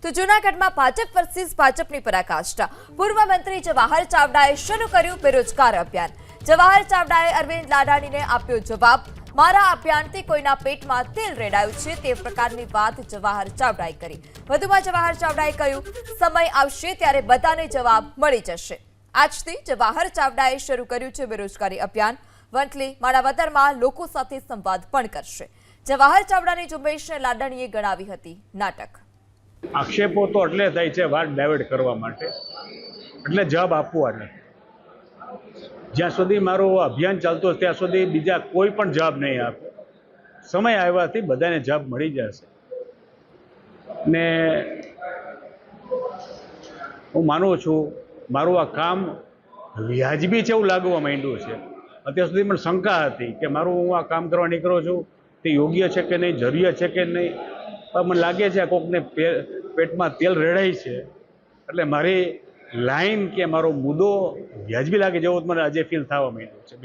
તો જૂનાગઢમાં ભાજપ વર્સિસ ભાજપની પરાકાષ્ઠા। પૂર્વ મંત્રી જવાહર ચાવડાએ શરૂ કર્યું બેરોજગાર અભિયાન। જવાહર ચાવડાએ અરવિંદ લાડાણીને આપ્યો જવાબ। મારા અભિયાનથી કોઈના પેટમાં તેલ રેડાયું છે તે પ્રકારની વાત જવાહર ચાવડાએ કરી। વધુમાં જવાહર ચાવડાએ કહ્યું, સમય આવશે ત્યારે બધાને જવાબ મળી જશે। આજથી જવાહર ચાવડાએ શરૂ કર્યું છે બેરોજગારી અભિયાન। વંથલી માણાવદરમાં લોકો સાથે સંવાદ પણ કરશે। જવાહર ચાવડાની ઝુંબેશને લાડાણીએ ગણાવી હતી નાટક। આક્ષેપો તો એટલે થાય છે વાત ડાયવર્ટ કરવા માટે, એટલે જવાબ આપવા નથી। જ્યાં સુધી મારું અભિયાન ચાલતું ત્યાં સુધી બીજા કોઈ પણ જવાબ નહીં આપે। સમય આવ્યાથી બધાને જવાબ મળી જશે ને હું માનું છું મારું આ કામ વ્યાજબી છે એવું લાગવા માંડ્યું છે। અત્યાર સુધી પણ શંકા હતી કે મારું હું આ કામ કરવા નીકળો છું તે યોગ્ય છે કે નહીં, જરૂરિયાત છે કે નહીં, પણ મને લાગે છે કોકને પેટમાં તેલ રેડાય છે, એટલે મારી લાઈન કે મારો મુદ્દો વ્યાજબી લાગે જેવો મને આજે ફીલ થવા માંડ્યો છે।